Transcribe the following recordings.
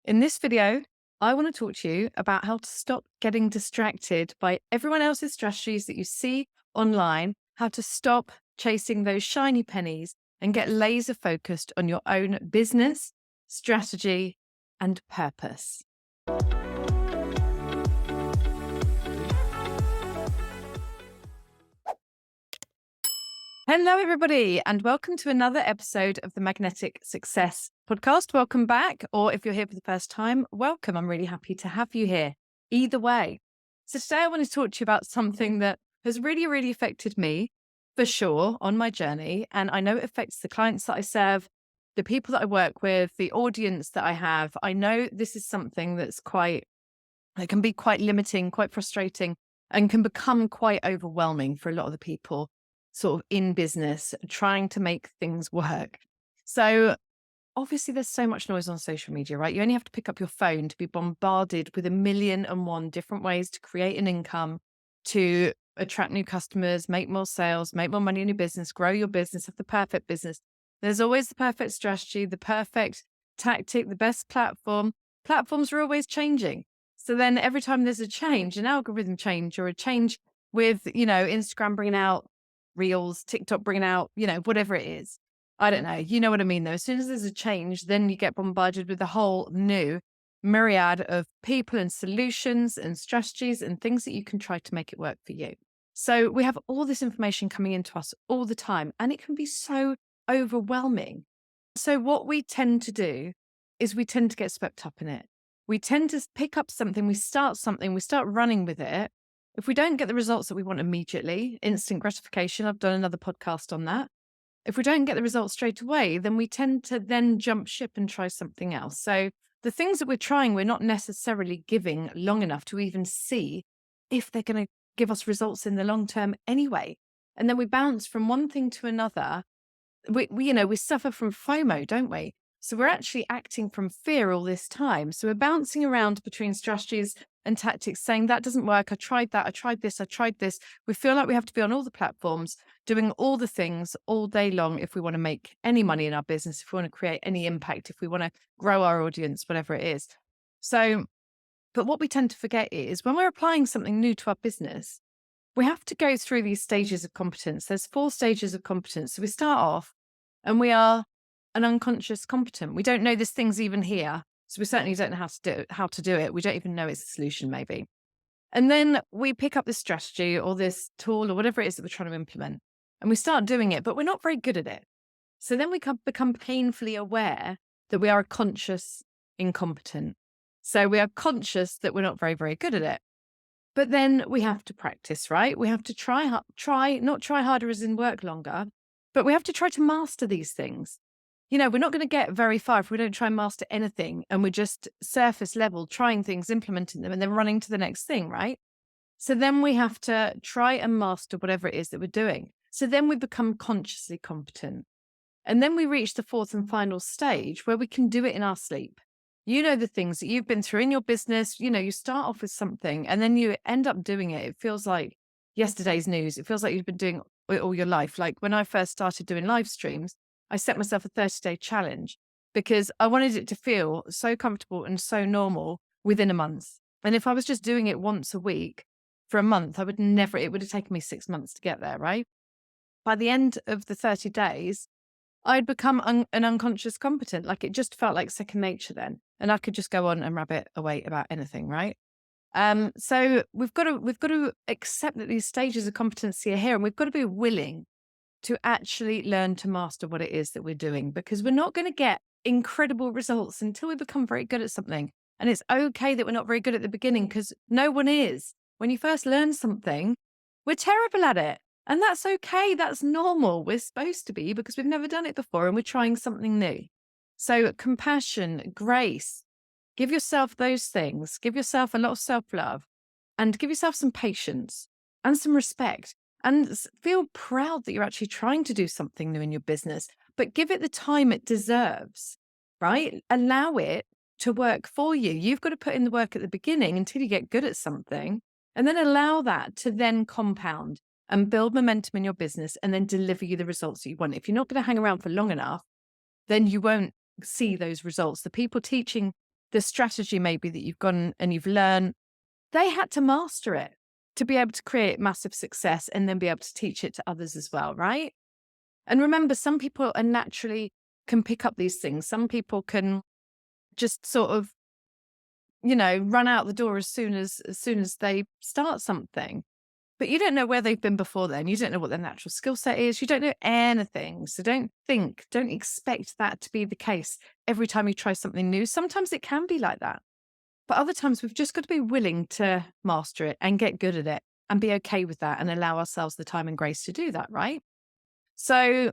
In this video, I want to talk to you about how to stop getting distracted by everyone else's strategies that you see online, how to stop chasing those shiny pennies and get laser focused on your own business, strategy, and purpose. Hello, everybody, and welcome to another episode of the Magnetic Success Podcast. Welcome back, or if you're here for the first time, welcome. I'm really happy to have you here. Either way. So today I want to talk to you about something that has really affected me, for sure, on my journey. And I know it affects the clients that I serve, the people that I work with, the audience that I have. I know this is something that can be quite limiting, quite frustrating, and can become quite overwhelming for a lot of the people sort of in business, trying to make things work. So obviously there's so much noise on social media, right? You only have to pick up your phone to be bombarded with 1,000,001 different ways to create an income, to attract new customers, make more sales, make more money in your business, grow your business, have the perfect business. There's always the perfect strategy, the perfect tactic, the best platform. Platforms are always changing. So then every time there's a change, an algorithm change or a change with, Instagram bringing out Reels, TikTok bringing out, whatever it is. I don't know. You know what I mean, though. As soon as there's a change, then you get bombarded with a whole new myriad of people and solutions and strategies and things that you can try to make it work for you. So we have all this information coming into us all the time, and it can be so overwhelming. So what we tend to do is we tend to get swept up in it. We tend to pick up something, we start running with it. If we don't get the results that we want immediately, instant gratification, I've done another podcast on that. If we don't get the results straight away, then we tend to then jump ship and try something else. So the things that we're trying, we're not necessarily giving long enough to even see if they're going to give us results in the long term anyway. And then we bounce from one thing to another. We suffer from FOMO, don't we? So we're actually acting from fear all this time. So we're bouncing around between strategies and tactics saying that doesn't work. I tried that. I tried this. We feel like we have to be on all the platforms, doing all the things all day long if we want to make any money in our business, if we want to create any impact, if we want to grow our audience, whatever it is. So, but what we tend to forget is when we're applying something new to our business, we have to go through these stages of competence. There's 4 stages of competence. So we start off and we are an unconscious competent. We don't know this thing's even here. So we certainly don't know how to do it. We don't even know it's a solution, maybe. And then we pick up this strategy or this tool or whatever it is that we're trying to implement. And we start doing it, but we're not very good at it. So then we become painfully aware that we are a conscious incompetent. So we are conscious that we're not very good at it. But then we have to practice, right? We have to not try harder as in work longer, but we have to try to master these things. We're not going to get very far if we don't try and master anything and we're just surface level, trying things, implementing them, and then running to the next thing, right? So then we have to try and master whatever it is that we're doing. So then we become consciously competent. And then we reach the 4th and final stage where we can do it in our sleep. The things that you've been through in your business, you start off with something and then you end up doing it. It feels like yesterday's news. It feels like you've been doing it all your life. Like when I first started doing live streams, I set myself a 30-day challenge because I wanted it to feel so comfortable and so normal within a month. And if I was just doing it once a week for a month, it would have taken me 6 months to get there, right? By the end of the 30 days, I'd become an unconscious competent. Like it just felt like second nature then. And I could just go on and rabbit away about anything, right? So we've got to accept that these stages of competency are here, and we've got to be willing to actually learn to master what it is that we're doing, because we're not going to get incredible results until we become very good at something. And it's okay that we're not very good at the beginning, because no one is. When you first learn something, we're terrible at it. And that's okay. That's normal. We're supposed to be, because we've never done it before and we're trying something new. So compassion, grace, give yourself those things. Give yourself a lot of self-love and give yourself some patience and some respect. And feel proud that you're actually trying to do something new in your business, but give it the time it deserves, right? Allow it to work for you. You've got to put in the work at the beginning until you get good at something, and then allow that to then compound and build momentum in your business and then deliver you the results that you want. If you're not going to hang around for long enough, then you won't see those results. The people teaching the strategy maybe that you've gone and you've learned, they had to master it to be able to create massive success and then be able to teach it to others as well, right? And remember, some people are naturally can pick up these things. Some people can just sort of, run out the door as soon as they start something. But you don't know where they've been before then. You don't know what their natural skill set is. You don't know anything. So don't expect that to be the case every time you try something new. Sometimes it can be like that. But other times we've just got to be willing to master it and get good at it and be okay with that and allow ourselves the time and grace to do that, right? So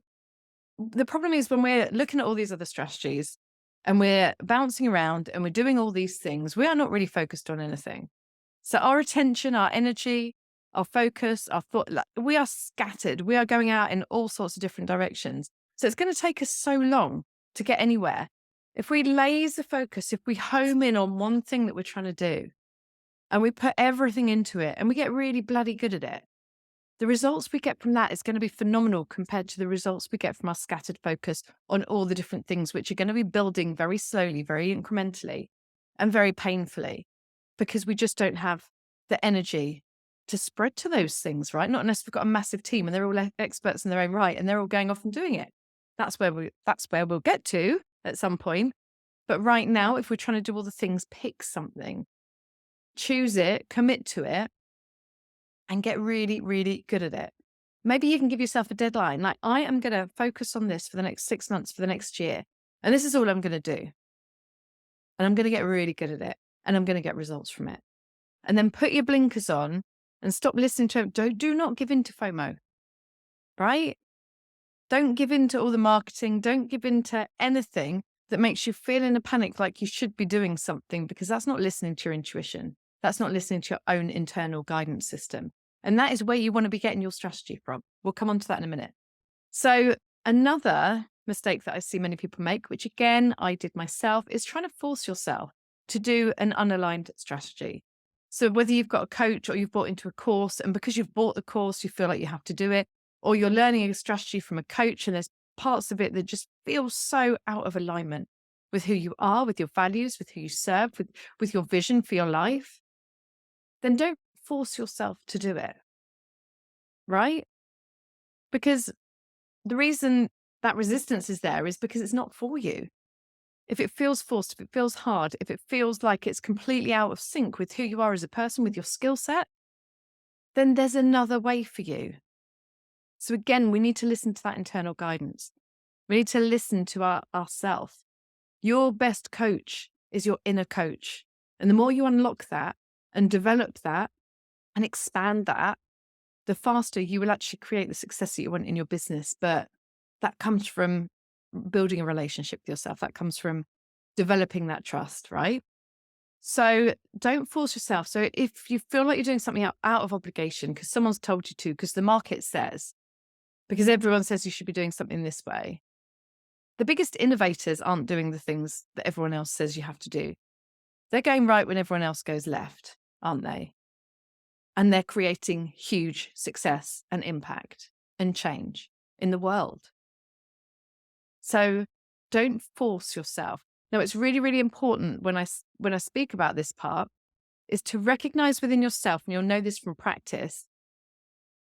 the problem is when we're looking at all these other strategies and we're bouncing around and we're doing all these things, we are not really focused on anything. So our attention, our energy, our focus, our thought, we are scattered. We are going out in all sorts of different directions. So it's going to take us so long to get anywhere. If we laser focus, if we home in on one thing that we're trying to do and we put everything into it and we get really bloody good at it, the results we get from that is going to be phenomenal compared to the results we get from our scattered focus on all the different things, which are going to be building very slowly, very incrementally, and very painfully, because we just don't have the energy to spread to those things, right? Not unless we've got a massive team and they're all experts in their own right and they're all going off and doing it. That's where we'll get to at some point. But right now, if we're trying to do all the things, pick something, choose it, commit to it, and get really, really good at it. Maybe you can give yourself a deadline. Like, I am going to focus on this for the next 6 months, for the next year. And this is all I'm going to do. And I'm going to get really good at it. And I'm going to get results from it. And then put your blinkers on and stop listening to it. Do not give in to FOMO, right? Don't give in to all the marketing. Don't give in to anything that makes you feel in a panic like you should be doing something, because that's not listening to your intuition. That's not listening to your own internal guidance system. And that is where you want to be getting your strategy from. We'll come on to that in a minute. So another mistake that I see many people make, which again, I did myself, is trying to force yourself to do an unaligned strategy. So whether you've got a coach or you've bought into a course, and because you've bought the course, you feel like you have to do it, or you're learning a strategy from a coach and there's parts of it that just feel so out of alignment with who you are, with your values, with who you serve, with your vision for your life, then don't force yourself to do it, right? Because the reason that resistance is there is because it's not for you. If it feels forced, if it feels hard, if it feels like it's completely out of sync with who you are as a person, with your skill set, then there's another way for you. So again, we need to listen to that internal guidance. We need to listen to ourselves. Your best coach is your inner coach. And the more you unlock that and develop that and expand that, the faster you will actually create the success that you want in your business. But that comes from building a relationship with yourself. That comes from developing that trust, right? So don't force yourself. So if you feel like you're doing something out of obligation because someone's told you to, because the market says, because everyone says you should be doing something this way, the biggest innovators aren't doing the things that everyone else says you have to do. They're going right when everyone else goes left, aren't they? And they're creating huge success and impact and change in the world. So don't force yourself. Now, it's really, really important when I speak about this part is to recognize within yourself, and you'll know this from practice,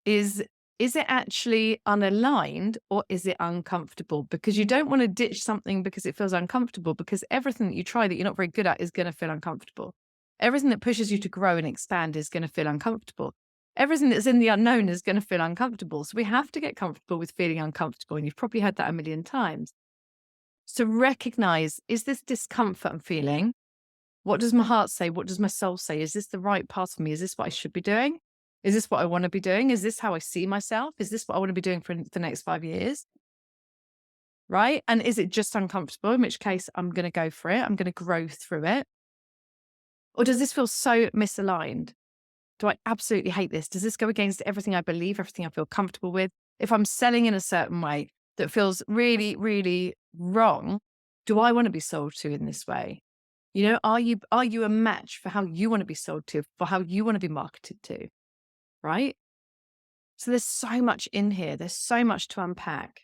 is it actually unaligned or is it uncomfortable? Because you don't want to ditch something because it feels uncomfortable, because everything that you try that you're not very good at is going to feel uncomfortable. Everything that pushes you to grow and expand is going to feel uncomfortable. Everything that's in the unknown is going to feel uncomfortable. So we have to get comfortable with feeling uncomfortable. And you've probably heard that a million times. So recognize, is this discomfort I'm feeling? What does my heart say? What does my soul say? Is this the right path for me? Is this what I should be doing? Is this what I want to be doing? Is this how I see myself? Is this what I want to be doing for the next 5 years? Right? And is it just uncomfortable? In which case I'm going to go for it. I'm going to grow through it. Or does this feel so misaligned? Do I absolutely hate this? Does this go against everything I believe, everything I feel comfortable with? If I'm selling in a certain way that feels really, really wrong, do I want to be sold to in this way? You know, are you a match for how you want to be sold to, for how you want to be marketed to? Right? So there's so much in here. There's so much to unpack.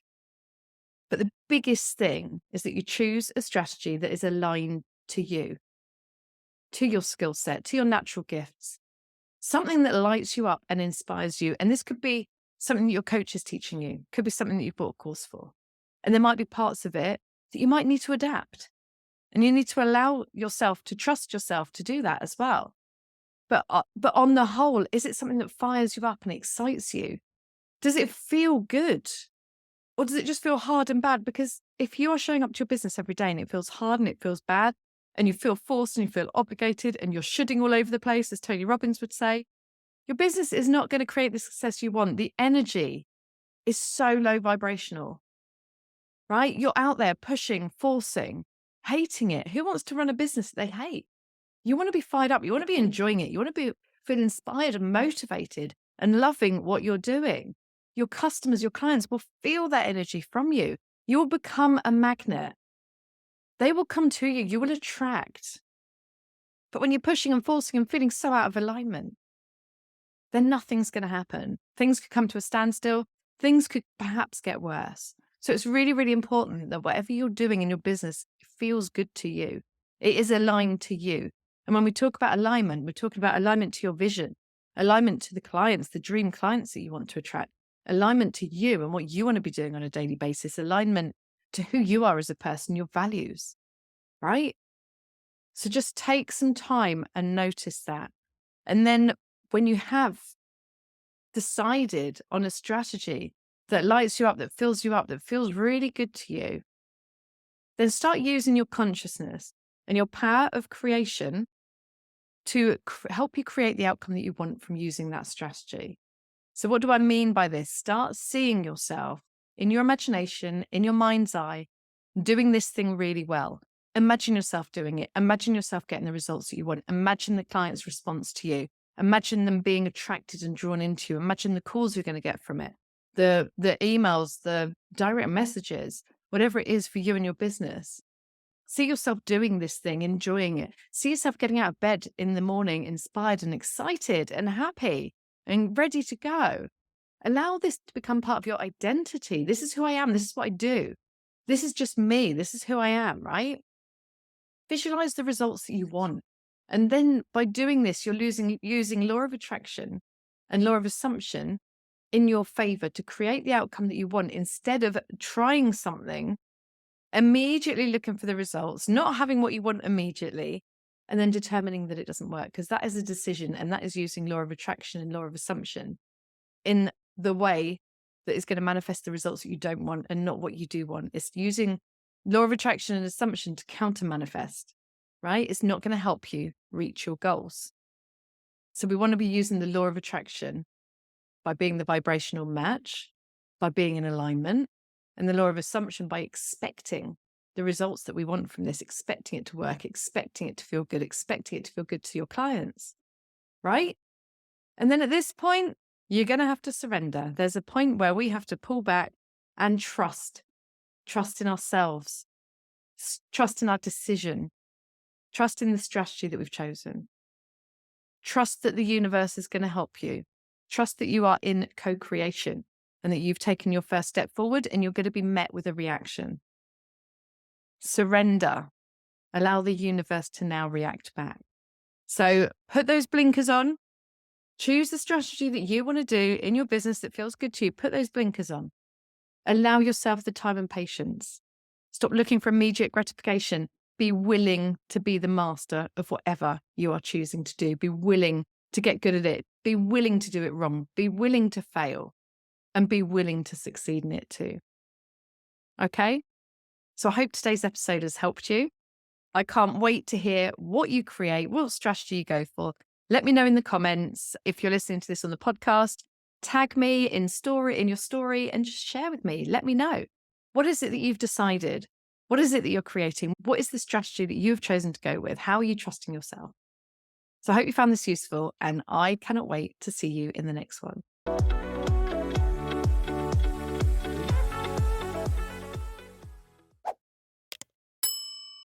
But the biggest thing is that you choose a strategy that is aligned to you. to your skill set, to your natural gifts, something that lights you up and inspires you. And this could be something that your coach is teaching you, could be something that you bought a course for. And there might be parts of it that you might need to adapt. And you need to allow yourself to trust yourself to do that as well. But on the whole, is it something that fires you up and excites you? Does it feel good? Or does it just feel hard and bad? Because if you are showing up to your business every day and it feels hard and it feels bad and you feel forced and you feel obligated and you're shoulding all over the place, as Tony Robbins would say, your business is not going to create the success you want. The energy is so low vibrational, right? You're out there pushing, forcing, hating it. Who wants to run a business that they hate? You want to be fired up. You want to be enjoying it. You want to feel inspired and motivated and loving what you're doing. Your customers, your clients will feel that energy from you. You will become a magnet. They will come to you. You will attract. But when you're pushing and forcing and feeling so out of alignment, then nothing's going to happen. Things could come to a standstill. Things could perhaps get worse. So it's really, really important that whatever you're doing in your business feels good to you. It is aligned to you. And when we talk about alignment, we're talking about alignment to your vision, alignment to the clients, the dream clients that you want to attract, alignment to you and what you want to be doing on a daily basis, alignment to who you are as a person, your values, right? So just take some time and notice that. And then when you have decided on a strategy that lights you up, that fills you up, that feels really good to you, then start using your consciousness and your power of creation to help you create the outcome that you want from using that strategy. So what do I mean by this? Start seeing yourself in your imagination, in your mind's eye, doing this thing really well. Imagine yourself doing it. Imagine yourself getting the results that you want. Imagine the client's response to you. Imagine them being attracted and drawn into you. Imagine the calls you're going to get from it, the emails, the direct messages, whatever it is for you and your business. See yourself doing this thing, enjoying it. See yourself getting out of bed in the morning, inspired and excited and happy and ready to go. Allow this to become part of your identity. This is who I am. This is what I do. This is just me. This is who I am, right? Visualize the results that you want. And then by doing this, you're using law of attraction and law of assumption in your favor to create the outcome that you want, instead of trying something, immediately looking for the results, not having what you want immediately, and then determining that it doesn't work, because that is a decision, and that is using law of attraction and law of assumption in the way that is going to manifest the results that you don't want and not what you do want. It's using law of attraction and assumption to counter manifest, right? It's not going to help you reach your goals. So we want to be using the law of attraction by being the vibrational match, by being in alignment, and the law of assumption by expecting the results that we want from this, expecting it to work, expecting it to feel good, expecting it to feel good to your clients, right? And then at this point, you're going to have to surrender. There's a point where we have to pull back and trust in ourselves, trust in our decision, trust in the strategy that we've chosen, trust that the universe is going to help you, trust that you are in co-creation and that you've taken your first step forward and you're going to be met with a reaction. Surrender. Allow the universe to now react back. So put those blinkers on. Choose the strategy that you want to do in your business that feels good to you. Put those blinkers on. Allow yourself the time and patience. Stop looking for immediate gratification. Be willing to be the master of whatever you are choosing to do. Be willing to get good at it. Be willing to do it wrong. Be willing to fail. And be willing to succeed in it too. Okay? So I hope today's episode has helped you. I can't wait to hear what you create, what strategy you go for. Let me know in the comments. If you're listening to this on the podcast, tag me in your story and just share with me. Let me know. What is it that you've decided? What is it that you're creating? What is the strategy that you've chosen to go with? How are you trusting yourself? So I hope you found this useful, and I cannot wait to see you in the next one.